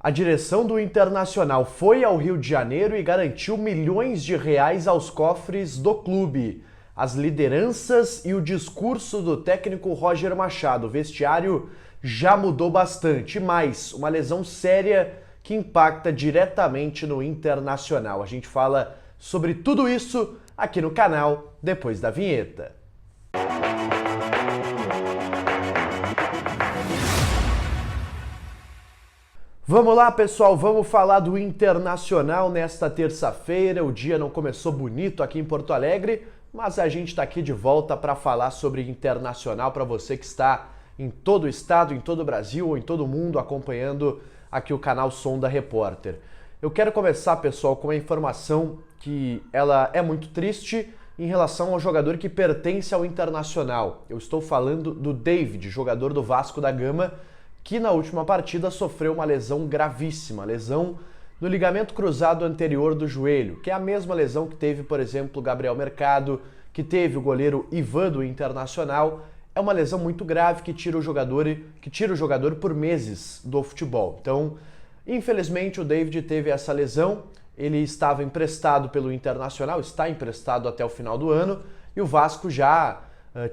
A direção do Internacional foi ao Rio de Janeiro e garantiu milhões de reais aos cofres do clube. As lideranças e o discurso do técnico Roger Machado, o vestiário já mudou bastante, mas uma lesão séria que impacta diretamente no Internacional. A gente fala sobre tudo isso aqui no canal depois da vinheta. Vamos lá, pessoal, vamos falar do Internacional nesta terça-feira. O dia não começou bonito aqui em Porto Alegre, mas a gente está aqui de volta para falar sobre Internacional para você que está em todo o estado, em todo o Brasil ou em todo o mundo acompanhando aqui o canal Sonda Repórter. Eu quero começar, pessoal, com uma informação que ela é muito triste em relação ao jogador que pertence ao Internacional. Eu estou falando do David, jogador do Vasco da Gama, que na última partida sofreu uma lesão gravíssima, lesão no ligamento cruzado anterior do joelho, que é a mesma lesão que teve, por exemplo, o Gabriel Mercado, que teve o goleiro Ivan do Internacional. É uma lesão muito grave que tira o jogador por meses do futebol. Então, infelizmente, o David teve essa lesão. Ele estava emprestado pelo Internacional, está emprestado até o final do ano, e o Vasco já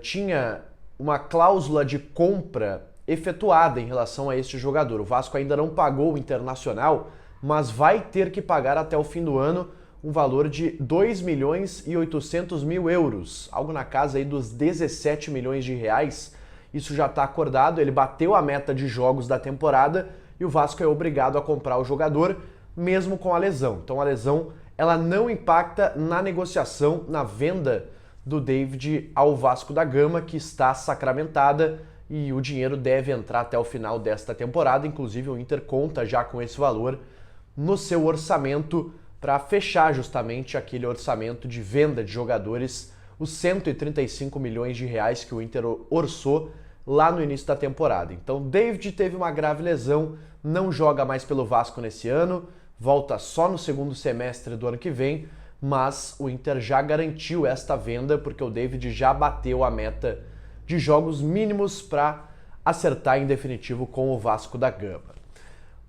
tinha uma cláusula de compra efetuada em relação a este jogador. O Vasco ainda não pagou o Internacional, mas vai ter que pagar até o fim do ano um valor de 2 milhões e 800 mil euros, algo na casa aí dos 17 milhões de reais. Isso já está acordado, ele bateu a meta de jogos da temporada e o Vasco é obrigado a comprar o jogador, mesmo com a lesão. Então a lesão ela não impacta na negociação, na venda do David ao Vasco da Gama, que está sacramentada, e o dinheiro deve entrar até o final desta temporada. Inclusive o Inter conta já com esse valor no seu orçamento para fechar justamente aquele orçamento de venda de jogadores, os 135 milhões de reais que o Inter orçou lá no início da temporada. Então David teve uma grave lesão, não joga mais pelo Vasco nesse ano, volta só no segundo semestre do ano que vem, mas o Inter já garantiu esta venda porque o David já bateu a meta de jogos mínimos para acertar em definitivo com o Vasco da Gama.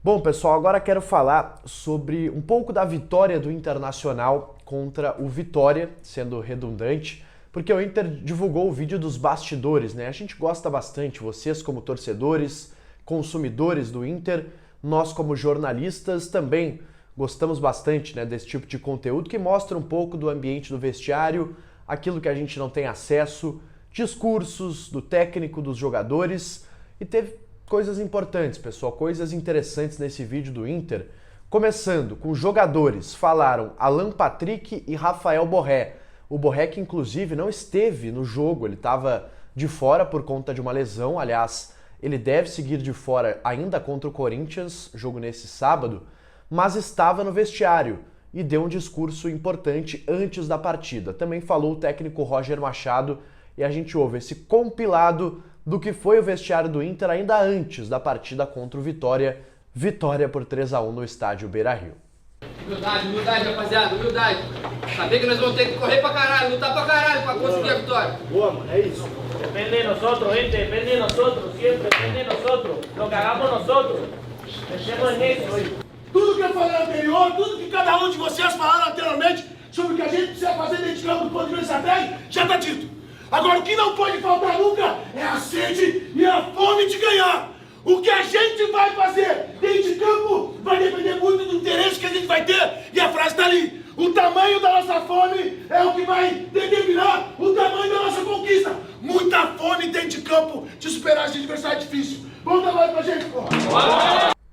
Bom, pessoal, agora quero falar sobre um pouco da vitória do Internacional contra o Vitória, sendo redundante, porque o Inter divulgou o vídeo dos bastidores, né? A gente gosta bastante, vocês como torcedores, consumidores do Inter, nós como jornalistas também gostamos bastante, né, desse tipo de conteúdo que mostra um pouco do ambiente do vestiário, aquilo que a gente não tem acesso, discursos do técnico, dos jogadores, e teve coisas importantes, pessoal, coisas interessantes nesse vídeo do Inter, começando com jogadores. Falaram Alan Patrick e Rafael Borré. O Borré que inclusive não esteve no jogo, ele estava de fora por conta de uma lesão, aliás, ele deve seguir de fora ainda contra o Corinthians, jogo nesse sábado, mas estava no vestiário e deu um discurso importante antes da partida. Também falou o técnico Roger Machado, e a gente ouve esse compilado do que foi o vestiário do Inter ainda antes da partida contra o Vitória. Vitória por 3-1 no estádio Beira-Rio. Humildade, rapaziada, humildade. Saber que nós vamos ter que correr pra caralho, lutar pra caralho pra conseguir a vitória. Boa, mano, é isso. Depende de nosotros, gente, depende de nosotros, siempre depende de nosotros. Lo que hagamos nosotros. Deixemos en eso hoy. Tudo que eu falei anterior, tudo que cada um de vocês falaram anteriormente sobre o que a gente precisa fazer dentro de campo do ponto de vista estratégico, já está dito. Agora, o que não pode faltar nunca é a sede e a fome de ganhar. O que a gente vai fazer dentro de campo vai depender muito do interesse que a gente vai ter. E a frase está ali. O tamanho da nossa fome é o que vai determinar o tamanho da nossa conquista. Muita fome dentro de campo de superar esse adversário difícil. Vamos trabalhar pra gente, porra.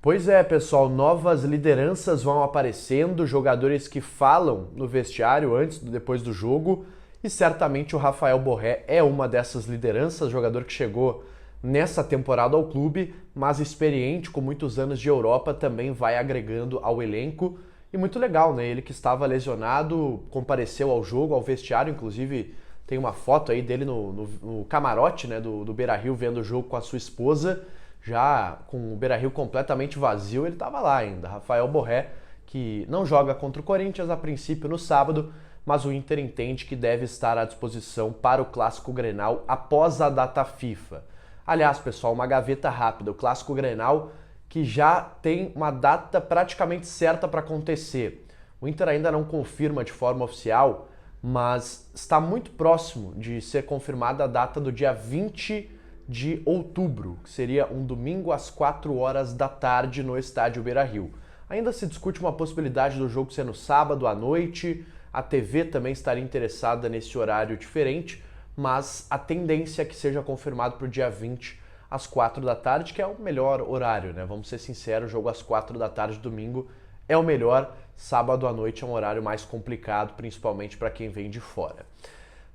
Pois é, pessoal, novas lideranças vão aparecendo, jogadores que falam no vestiário antes e depois do jogo, e certamente o Rafael Borré é uma dessas lideranças, jogador que chegou nessa temporada ao clube, mas experiente, com muitos anos de Europa, também vai agregando ao elenco. E muito legal, né? Ele que estava lesionado, compareceu ao jogo, ao vestiário, inclusive tem uma foto aí dele no camarote, né, do Beira-Rio, vendo o jogo com a sua esposa, já com o Beira-Rio completamente vazio, ele estava lá ainda. Rafael Borré, que não joga contra o Corinthians a princípio no sábado, mas o Inter entende que deve estar à disposição para o Clássico Grenal após a data FIFA. Aliás, pessoal, uma gaveta rápida, o Clássico Grenal que já tem uma data praticamente certa para acontecer. O Inter ainda não confirma de forma oficial, mas está muito próximo de ser confirmada a data do dia 20 de outubro, que seria um domingo às 4 horas da tarde no estádio Beira-Rio. Ainda se discute uma possibilidade do jogo ser no sábado à noite, a TV também estaria interessada nesse horário diferente, mas a tendência é que seja confirmado para o dia 20 às 4 da tarde, que é o melhor horário, né? Vamos ser sinceros, o jogo às 4 da tarde domingo é o melhor, sábado à noite é um horário mais complicado, principalmente para quem vem de fora.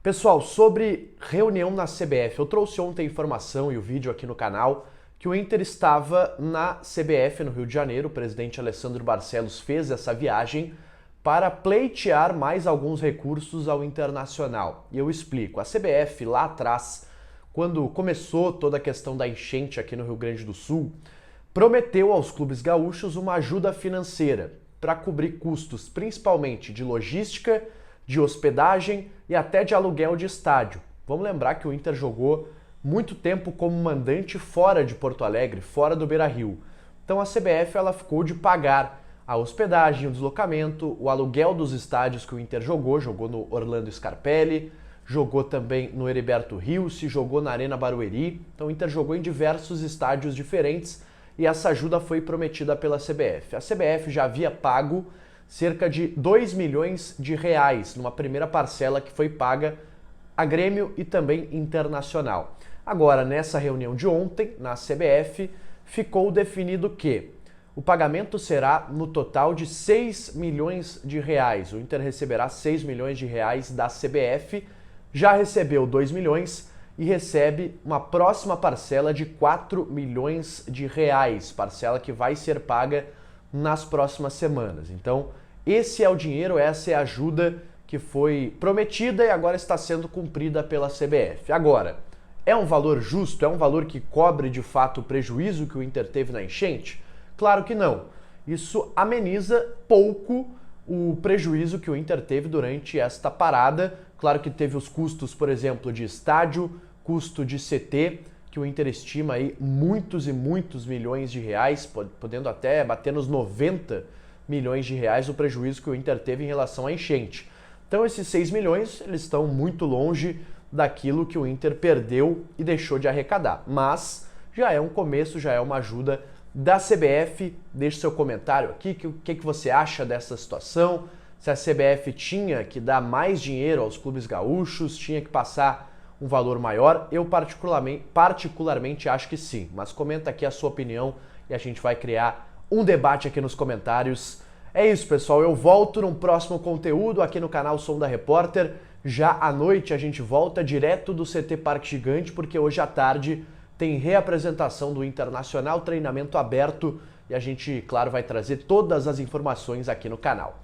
Pessoal, sobre reunião na CBF, eu trouxe ontem a informação e o vídeo aqui no canal que o Inter estava na CBF no Rio de Janeiro, o presidente Alessandro Barcelos fez essa viagem para pleitear mais alguns recursos ao Internacional. E eu explico, a CBF lá atrás, quando começou toda a questão da enchente aqui no Rio Grande do Sul, prometeu aos clubes gaúchos uma ajuda financeira para cobrir custos principalmente de logística, de hospedagem e até de aluguel de estádio. Vamos lembrar que o Inter jogou muito tempo como mandante fora de Porto Alegre, fora do Beira-Rio. Então a CBF ela ficou de pagar a hospedagem, o deslocamento, o aluguel dos estádios que o Inter jogou no Orlando Scarpelli, jogou também no Heriberto Rios, jogou na Arena Barueri. Então o Inter jogou em diversos estádios diferentes e essa ajuda foi prometida pela CBF. A CBF já havia pago cerca de 2 milhões de reais numa primeira parcela que foi paga a Grêmio e também Internacional. Agora, nessa reunião de ontem, na CBF, ficou definido que o pagamento será no total de 6 milhões de reais. O Inter receberá 6 milhões de reais da CBF, já recebeu 2 milhões e recebe uma próxima parcela de 4 milhões de reais, parcela que vai ser paga nas próximas semanas. Então, esse é o dinheiro, essa é a ajuda que foi prometida e agora está sendo cumprida pela CBF. Agora, é um valor justo? É um valor que cobre de fato o prejuízo que o Inter teve na enchente? Claro que não. Isso ameniza pouco o prejuízo que o Inter teve durante esta parada. Claro que teve os custos, por exemplo, de estádio, custo de CT, que o Inter estima aí muitos e muitos milhões de reais, podendo até bater nos 90 milhões de reais o prejuízo que o Inter teve em relação à enchente. Então esses 6 milhões, eles estão muito longe daquilo que o Inter perdeu e deixou de arrecadar. Mas já é um começo, já é uma ajuda da CBF. Deixe seu comentário aqui, o que você acha dessa situação, se a CBF tinha que dar mais dinheiro aos clubes gaúchos, tinha que passar um valor maior. Eu particularmente acho que sim, mas comenta aqui a sua opinião e a gente vai criar um debate aqui nos comentários. É isso, pessoal, eu volto num próximo conteúdo aqui no canal Som da Repórter. Já à noite a gente volta direto do CT Parque Gigante, porque hoje à tarde tem reapresentação do Internacional, treinamento aberto, e a gente, claro, vai trazer todas as informações aqui no canal.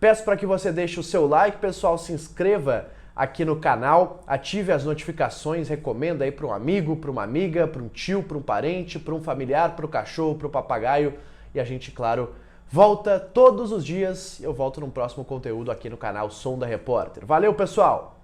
Peço para que você deixe o seu like, pessoal, se inscreva aqui no canal, ative as notificações, recomenda aí para um amigo, para uma amiga, para um tio, para um parente, para um familiar, para o cachorro, para o papagaio, e a gente, claro, volta todos os dias. Eu volto num próximo conteúdo aqui no canal Som da Repórter. Valeu, pessoal!